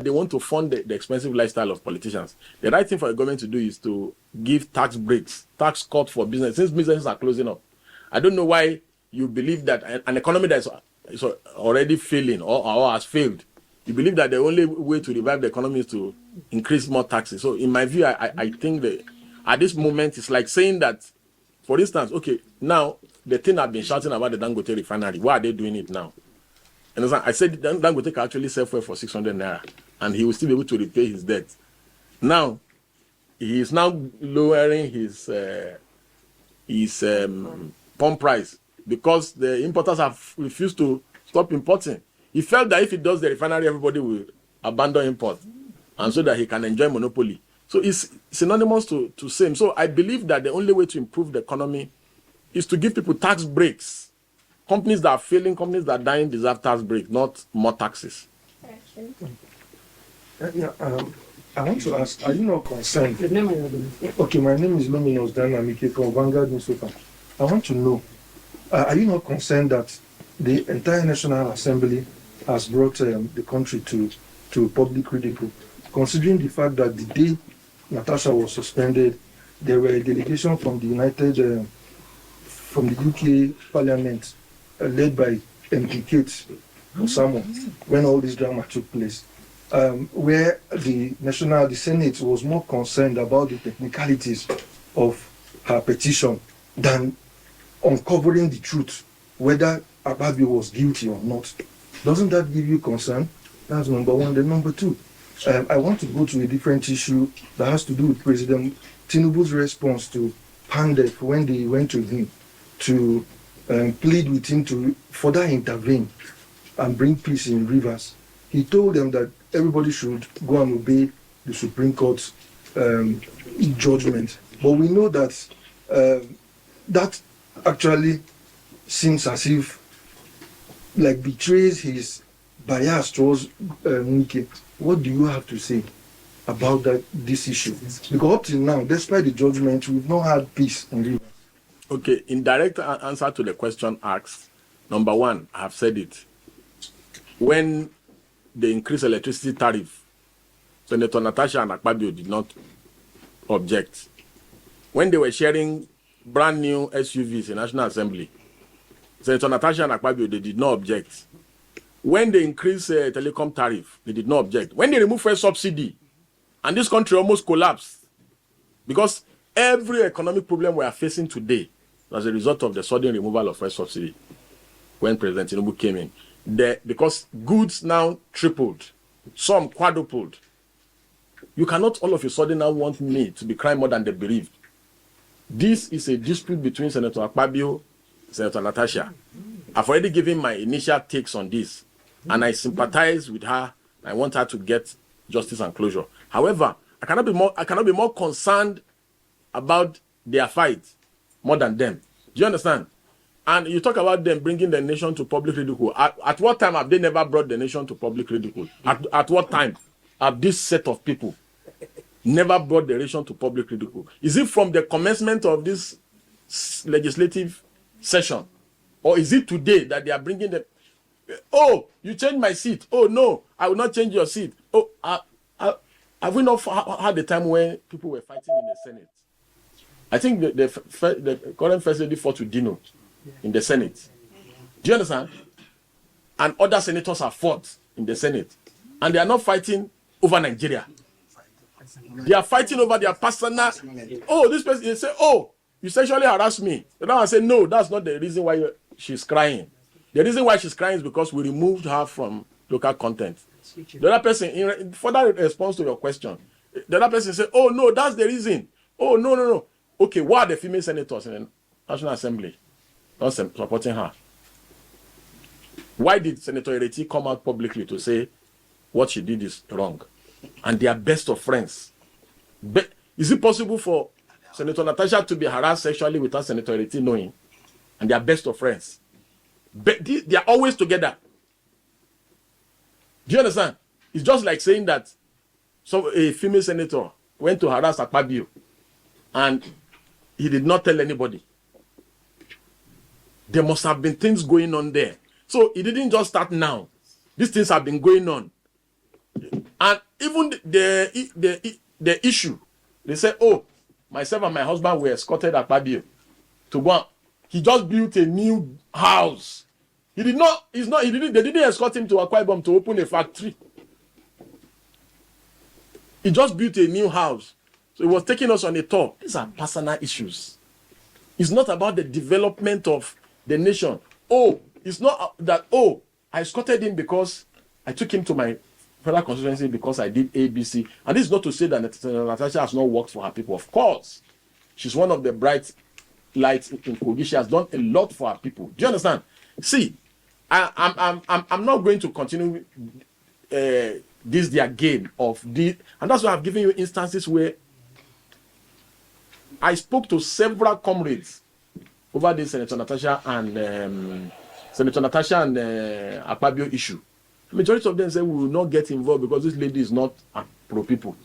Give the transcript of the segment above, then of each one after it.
they want to fund the expensive lifestyle of politicians. The right thing for the government to do is to give tax breaks, tax cut for business, since businesses are closing up. I don't know why you believe that an economy that is already failing or has failed, you believe that the only way to revive the economy is to increase more taxes. So in my view, I think that at this moment, it's like saying that, for instance, okay, now the thing I've been shouting about the Dangote refinery, why are they doing it now? And I said Dangote can actually sell fuel for 600 naira and he will still be able to repay his debt. Now, he is now lowering his pump price because the importers have refused to stop importing. He felt that if he does the refinery, everybody will abandon import, and so that he can enjoy monopoly. So it's synonymous to same. So I believe that the only way to improve the economy is to give people tax breaks. Companies that are failing, companies that are dying deserve tax breaks, not more taxes. I want to ask, are you not concerned? Okay, my name is Luminous Dynamic from Vanguard Newspaper. I want to know, are you not concerned that the entire National Assembly has brought the country to public ridicule, considering the fact that the day Natasha was suspended, there were a delegation from the from the UK Parliament led by MP Kate Osamo when all this drama took place, where the Senate was more concerned about the technicalities of her petition than uncovering the truth, whether Akpabio was guilty or not. Doesn't that give you concern? That's number one. Then number two, I want to go to a different issue that has to do with President Tinubu's response to Pandef when they went to him to plead with him to further intervene and bring peace in Rivers. He told them that everybody should go and obey the Supreme Court's judgment. But we know that that actually seems as if like betrays his bias towards Wike. What do you have to say about this issue? Because up till now, despite the judgment, we've not had peace in Rivers. Okay, in direct answer to the question asked, number one, I have said it. When they increased electricity tariff, Senator Natasha and Akpabio did not object. When they were sharing brand new SUVs in National Assembly, Senator Natasha and Akpabio, they did not object. When they increased telecom tariff, they did not object. When they removed fuel subsidy, and this country almost collapsed, because every economic problem we are facing today as a result of the sudden removal of fuel subsidy when President Tinubu came in. Because goods now tripled, some quadrupled. You cannot all of a sudden now want me to be crying more than the bereaved. This is a dispute between Senator Akpabio and Senator Natasha. I've already given my initial takes on this, and I sympathize with her. I want her to get justice and closure. However, I cannot be more concerned about their fight more than them. Do you understand? And you talk about them bringing the nation to public ridicule. At what time have they never brought the nation to public ridicule? At what time have this set of people never brought the nation to public ridicule? Is it from the commencement of this legislative session? Or is it today that they are bringing them? Oh, you changed my seat. Oh, no, I will not change your seat. Oh, have we not had the time when people were fighting in the Senate? I think the current first lady fought with Dino in the Senate. Do you understand? And other senators have fought in the Senate. And they are not fighting over Nigeria. They are fighting over their personal. Oh, this person, they say, oh, you sexually harassed me. The other one say, no, that's not the reason why she's crying. The reason why she's crying is because we removed her from local content. The other person, in further response to your question, the other person say, oh, no, that's the reason. Oh, no. Okay, why are the female senators in the National Assembly not supporting her? Why did Senator Ereti come out publicly to say what she did is wrong? And they are best of friends. Is it possible for Senator Natasha to be harassed sexually without Senator Ereti knowing? And they are best of friends. They are always together. Do you understand? It's just like saying that a female senator went to harass Akpabio and he did not tell anybody. There must have been things going on there. So it didn't just start now. These things have been going on. And even the issue, they say, oh, myself and my husband were escorted at Akpabio to go. He just built a new house. He did not. He's not. He didn't. They didn't escort him to Akwa Ibom to open a factory. He just built a new house. So he was taking us on a tour. These are personal issues. It's not about the development of the nation. Oh, it's not that. Oh, I escorted him because I took him to my federal constituency because I did ABC. And this is not to say that Natasha has not worked for her people. Of course, she's one of the bright lights in Kogi. She has done a lot for her people. Do you understand? See, I'm not going to continue this their game of this, and that's why I've given you instances where I spoke to several comrades over this Senator Natasha and Akpabio issue. The majority of them say we will not get involved because this lady is not pro people.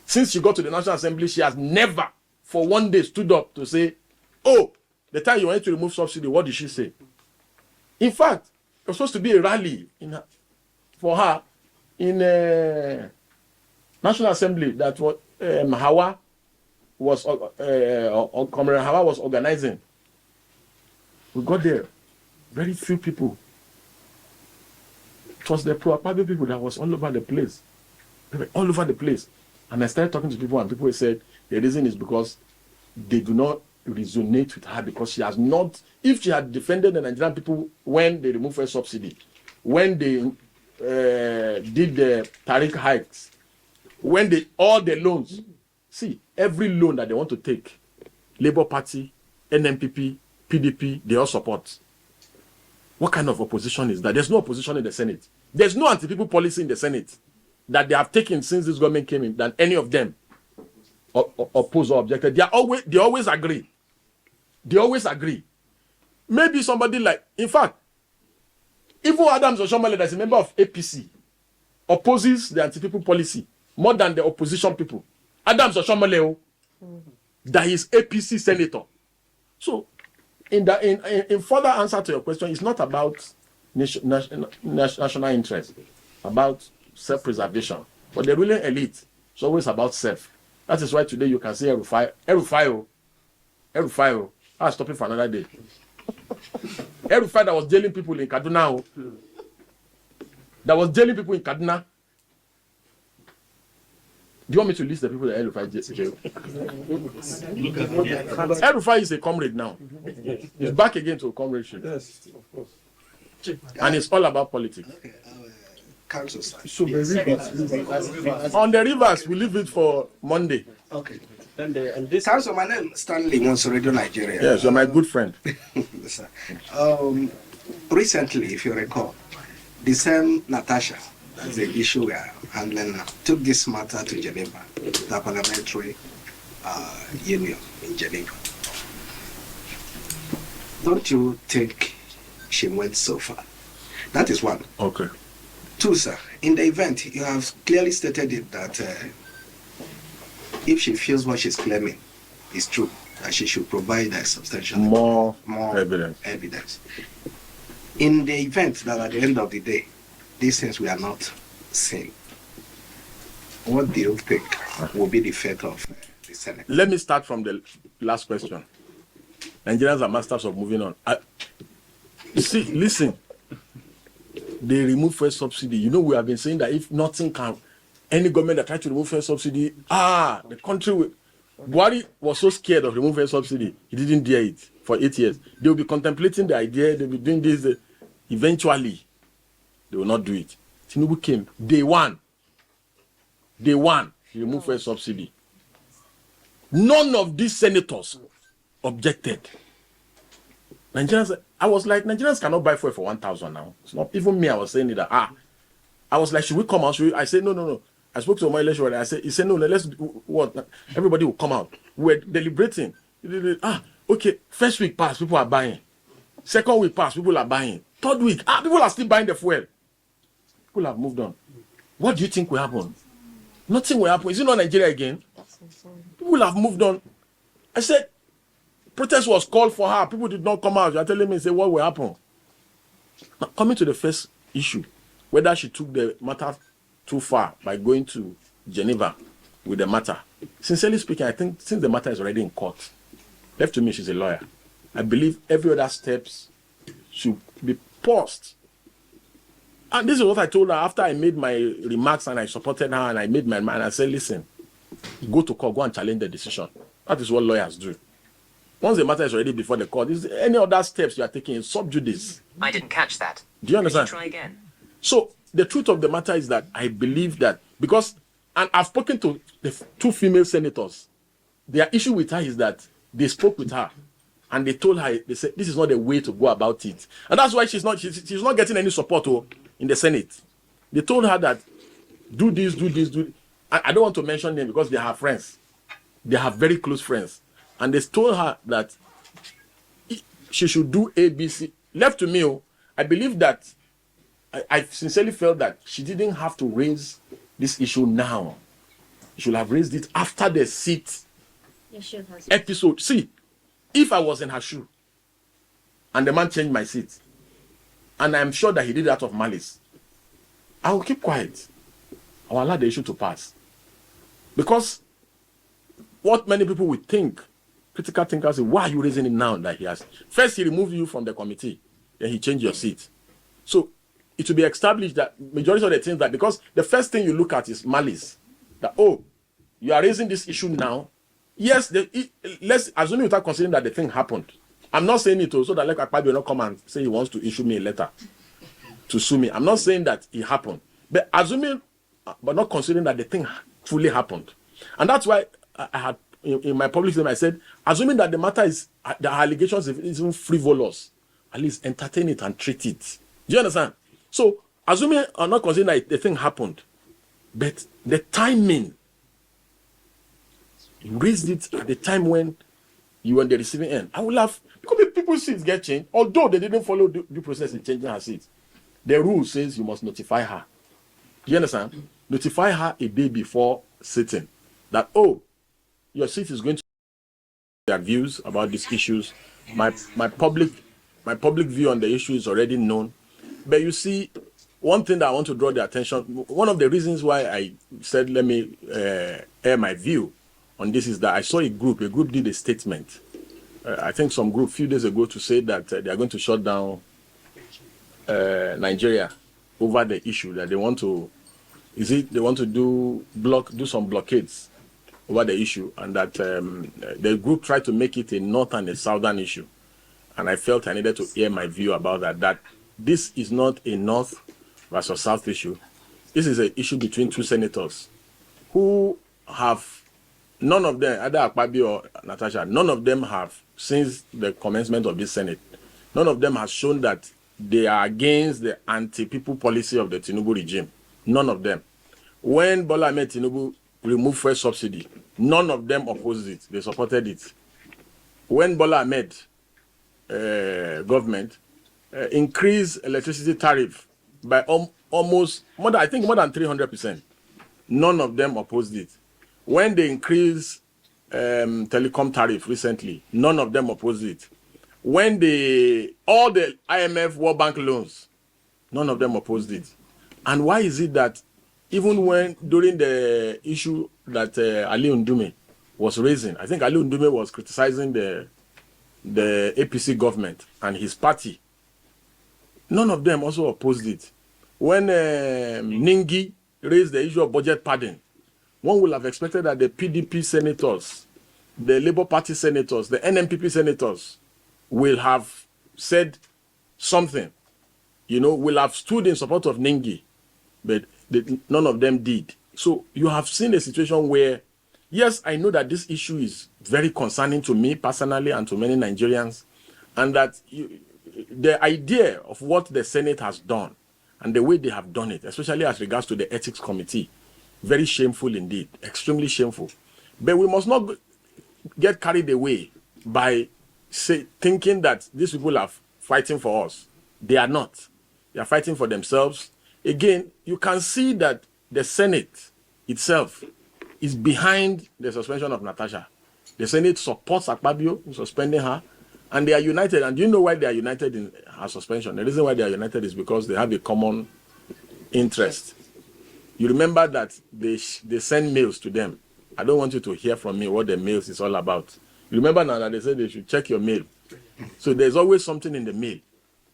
Since she got to the National Assembly, she has never for one day stood up to say, oh, the time you wanted to remove subsidy, what did she say? In fact, it was supposed to be a rally for her in National Assembly that what Comrade Hawa was organizing. We got there, very few people. It was the pro-Akpabio people that was all over the place. They were all over the place. And I started talking to people, and people said the reason is because they do not resonate with her, because she has not, if she had defended the Nigerian people when they removed her subsidy, when they did the tariff hikes, when they all the loans, see, every loan that they want to take, Labour Party, NMPP, PDP, they all support. What kind of opposition is that? There's no opposition in the Senate. There's no anti-people policy in the Senate that they have taken since this government came in that any of them oppose or objected. They always agree. They always agree. Maybe somebody like, in fact, even Adams Oshomole, that's a member of APC, opposes the anti-people policy more than the opposition people. Adams Oshomole, that is APC senator. So, in further answer to your question, it's not about national interest, about self-preservation. But the ruling elite is always about self. That is why today you can see Erufai, I'll stop it for another day. Erufai that was jailing people in Kaduna, that was jailing people in Kaduna. Do you want me to list the people that Erufai jailed? Erufai is a comrade now. He's back again to comradeship. Yes, of course. And it's all about politics. Okay, council side. So the rivers. On the rivers, we leave it for Monday. Okay. And this Council, my name is Stanley Monso, Radio Nigeria. Yes, you're my good friend. Sir. Recently, if you recall, the same Natasha, that's the issue we are handling now, took this matter to Geneva, the parliamentary union in Geneva. Don't you think she went so far? That is one. Okay. Two, sir, in the event, you have clearly stated it that if she feels what she's claiming is true, that she should provide a substantial More evidence. In the event that at the end of the day, these things we are not seeing, what do you think will be the fate of the Senate? Let me start from the last question. Nigerians are masters of moving on. You see, listen. They remove first subsidy. You know, we have been saying that if nothing can, any government that tried to remove first subsidy, the country will. Buhari was so scared of removing first subsidy, he didn't dare it for 8 years. They will be contemplating the idea, they'll be doing this. Eventually, they will not do it. Tinubu came, day one, he removed first subsidy. None of these senators objected. Nigerians, I was like, Nigerians cannot buy fuel for 1,000 now. It's not even me. I was saying it that I was like, should we come out? I said no. I spoke to my election. He said no. Let's what? Everybody will come out. We're deliberating. Okay. First week passed, people are buying. Second week passed, people are buying. Third week, people are still buying the fuel. People have moved on. What do you think will happen? Nothing will happen. Is it not Nigeria again? People have moved on. I said, protest was called for her. People did not come out. You are telling me, say, what will happen? Now, coming to the first issue, whether she took the matter too far by going to Geneva with the matter. Sincerely speaking, I think since the matter is already in court, left to me, she's a lawyer. I believe every other steps should be paused. And this is what I told her after I made my remarks and I supported her and I made my mind. I said, listen, go to court, go and challenge the decision. That is what lawyers do. Once the matter is already before the court, is any other steps you are taking in sub judice? I didn't catch that. Do you understand? Could you try again? So the truth of the matter is that I believe that because, and I've spoken to the two female senators, their issue with her is that they spoke with her and they told her, they said, this is not the way to go about it. And that's why she's not getting any support in the Senate. They told her that do this. I don't want to mention them because they are her friends. They have very close friends. And they told her that she should do ABC. Left to me, I believe that I sincerely felt that she didn't have to raise this issue now. She should have raised it after the seat episode. See, if I was in her shoe and the man changed my seat, and I'm sure that he did that of malice, I will keep quiet. I will allow the issue to pass. Because what many people would think, critical thinkers say, why are you raising it now that he has? First, he removed you from the committee, then he changed your seat. So it will be established that majority of the things that, because the first thing you look at is malice. That, oh, you are raising this issue now. Yes, let's assume without considering that the thing happened. I'm not saying it so that like Akpabio will not come and say he wants to issue me a letter to sue me. I'm not saying that it happened. But assuming, but not considering that the thing fully happened. And that's why I had, in my public statement, I said, assuming that the matter is, the allegations is even frivolous, at least entertain it and treat it. Do you understand? So, assuming I'm not considering that the thing happened, but the timing, you raised it at the time when you were on the receiving end. I would laugh because people's seats get changed, although they didn't follow due process in changing her seats. The rule says you must notify her. Do you understand? Notify her a day before sitting that, oh, your seat is going to their views about these issues. My public view on the issue is already known. But you see, one thing that I want to draw the attention, one of the reasons why I said let me air my view on this is that I saw a group did a statement. I think some group a few days ago to say that they are going to shut down Nigeria over the issue that they want to, do some blockades over the issue, and that the group tried to make it a north and a southern issue. And I felt I needed to air my view about that this is not a north versus south issue. This is an issue between two senators who have, none of them, either Akpabio or Natasha, none of them have, since the commencement of this Senate, none of them has shown that they are against the anti-people policy of the Tinubu regime. None of them. When Bola Ahmed Tinubu removed fuel subsidy, none of them opposed it. They supported it. When Bola Ahmed government increased electricity tariff by almost more than 300%, none of them opposed it. When they increased telecom tariff recently, none of them opposed it. When all the IMF World Bank loans, none of them opposed it. And why is it that even when during the issue that Ali Ndume was raising, I think Ali Ndume was criticizing the APC government and his party, none of them also opposed it. When Ningi raised the issue of budget padding, one would have expected that the PDP senators, the Labour Party senators, the NMPP senators will have said something, will have stood in support of Ningi, but none of them did. So you have seen a situation where, yes, I know that this issue is very concerning to me personally and to many Nigerians, and that the idea of what the Senate has done and the way they have done it, especially as regards to the Ethics Committee, very shameful indeed, extremely shameful. But we must not get carried away by thinking that these people are fighting for us. They are not. They are fighting for themselves. Again, you can see that the Senate itself is behind the suspension of Natasha. The Senate supports Akpabio in suspending her, and they are united. And do you know why they are united in her suspension? The reason why they are united is because they have a common interest. You remember that they send mails to them. I don't want you to hear from me what the mails is all about. You remember now that they said they should check your mail. So there's always something in the mail.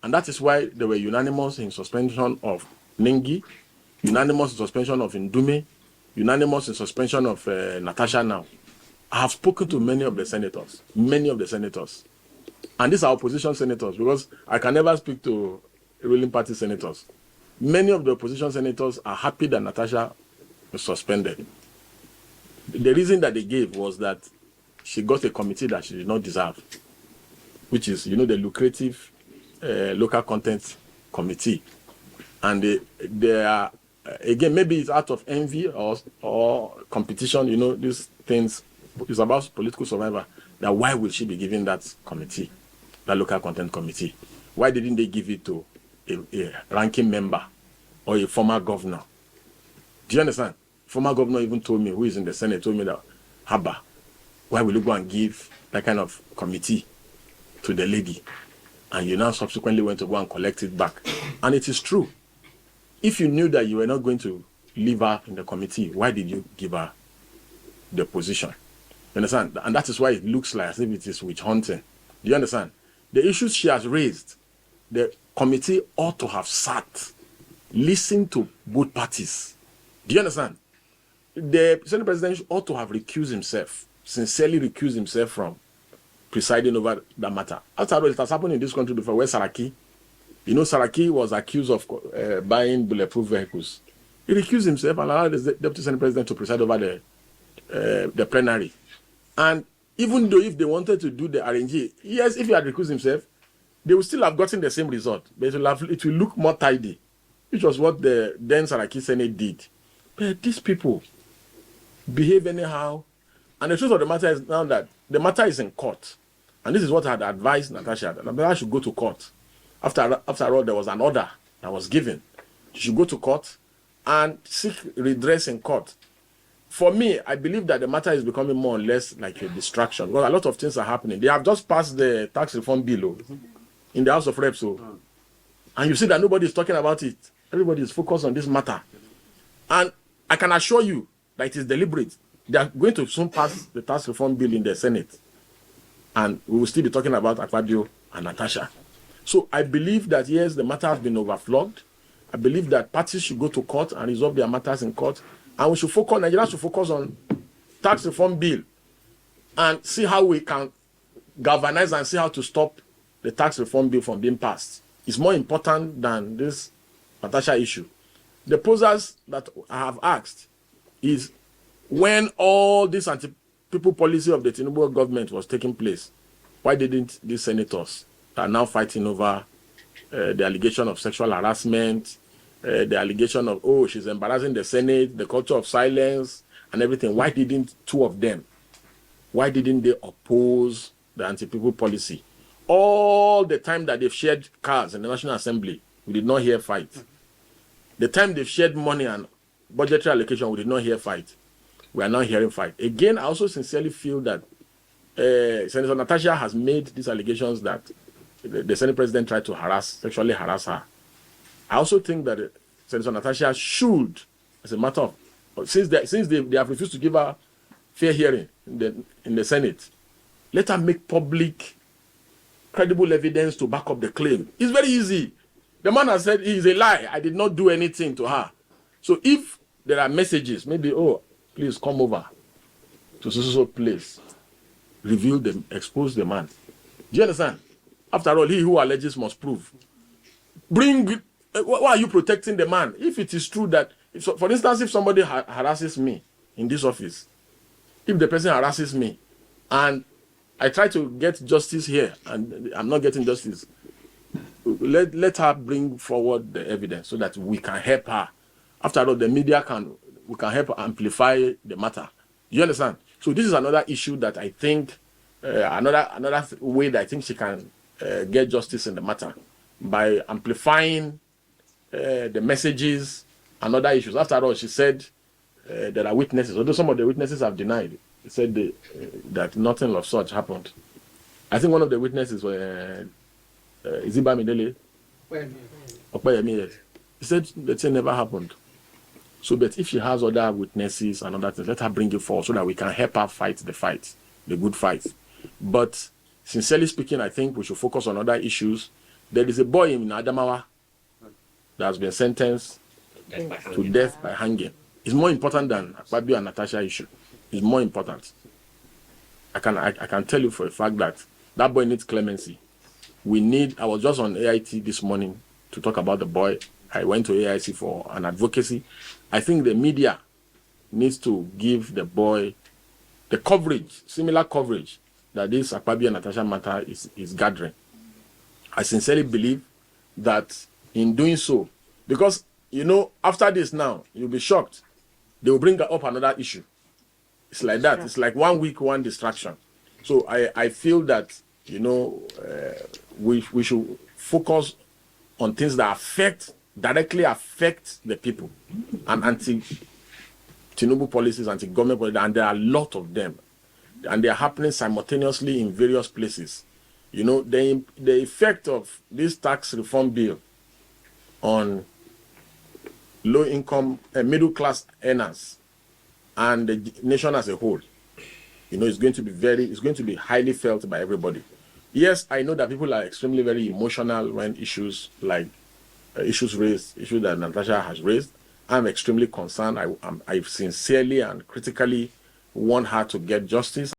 And that is why they were unanimous in suspension of Nengi, unanimous in suspension of Ndume, unanimous in suspension of Natasha now. I have spoken to many of the senators. And these are opposition senators, because I can never speak to ruling party senators. Many of the opposition senators are happy that Natasha was suspended. The reason that they gave was that she got a committee that she did not deserve, which is, the lucrative local content committee. And they are, again, maybe it's out of envy or competition, these things. It's about political survival. Now, why will she be given that committee, that local content committee? Why didn't they give it to a ranking member or a former governor? Do you understand? Former governor even told me, who is in the Senate, told me that, Haba, why will you go and give that kind of committee to the lady? And you now subsequently went to go and collect it back. And it is true. If you knew that you were not going to leave her in the committee, why did you give her the position? You understand? And that is why it looks like as if it is witch hunting. Do you understand? The issues she has raised, the committee ought to have sat, listened to both parties. Do you understand? The Senate President ought to have recused himself, sincerely recused himself from presiding over that matter. After all, it has happened in this country before, where Saraki, Saraki was accused of buying bulletproof vehicles. He recused himself and allowed the Deputy Senate President to preside over the plenary. And even though if they wanted to do the RNG, yes, if he had recused himself, they would still have gotten the same result. But it will look more tidy, which was what the then Saraki Senate did. But these people behave anyhow. And the truth of the matter is now that the matter is in court. And this is what I had advised Natasha. That Natasha should go to court. After all, there was an order that was given. She should go to court and seek redress in court. For me, I believe that the matter is becoming more or less like a distraction, because a lot of things are happening. They have just passed the tax reform bill in the House of Reps. And you see that nobody is talking about it. Everybody is focused on this matter. And I can assure you that it is deliberate. They are going to soon pass the tax reform bill in the Senate. And we will still be talking about Akpabio and Natasha. So I believe that, yes, the matter has been overflowed. I believe that parties should go to court and resolve their matters in court. And we should focus, Nigerians should focus on tax reform bill and see how we can galvanize and see how to stop the tax reform bill from being passed. It's more important than this Natasha issue. The posers that I have asked is, when all this anti-people policy of the Tinubu government was taking place, why didn't these senators that are now fighting over the allegation of sexual harassment, the allegation of, she's embarrassing the Senate, the culture of silence and everything, why didn't two of them, why didn't they oppose the anti-people policy? All the time that they've shared cars in the National Assembly, we did not hear fight. The time they've shared money and budgetary allocation, we did not hear fight. We are now hearing fight. Again, I also sincerely feel that Senator Natasha has made these allegations that the Senate President tried to sexually harass her. I also think that Senator Natasha should, as a matter of, since they have refused to give her fair hearing in the Senate, let her make public, credible evidence to back up the claim. It's very easy. The man has said he is a lie. I did not do anything to her. So if there are messages, maybe, please come over to so place, reveal them, expose the man. Do you understand? After all, he who alleges must prove. Why are you protecting the man? If it is true that, for instance, if somebody harasses me in this office, if the person harasses me and I try to get justice here and I'm not getting justice, let her bring forward the evidence so that we can help her. After all, the media we can help amplify the matter. You understand? So this is another issue that I think, another way that I think she can get justice in the matter, by amplifying the messages and other issues. After all, she said there are witnesses, although some of the witnesses have denied. They said that nothing of such happened. I think one of the witnesses was Iziba Midele. He said the thing never happened. So, but if she has other witnesses and other things, let her bring it forward so that we can help her fight, the good fight. But sincerely speaking, I think we should focus on other issues. There is a boy in Adamawa that has been sentenced to death by hanging. It's more important than Akpabio and Natasha issue. It's more important. I can tell you for a fact that boy needs clemency. I was just on AIT this morning to talk about the boy. I went to AIC for an advocacy. I think the media needs to give the boy the coverage, similar coverage that this Akpabio and Natasha matter is gathering. I sincerely believe that in doing so, because, after this now, you'll be shocked. They will bring up another issue. It's like that. It's like 1 week, one distraction. So I feel that, we should focus on things that directly affect the people, and anti-Tinubu policies, anti-government policies, and there are a lot of them. And they are happening simultaneously in various places. The effect of this tax reform bill on low-income, middle-class earners and the nation as a whole, it's going to be highly felt by everybody. Yes, I know that people are extremely very emotional when issues that Natasha has raised. I'm extremely concerned. I sincerely and critically want her to get justice.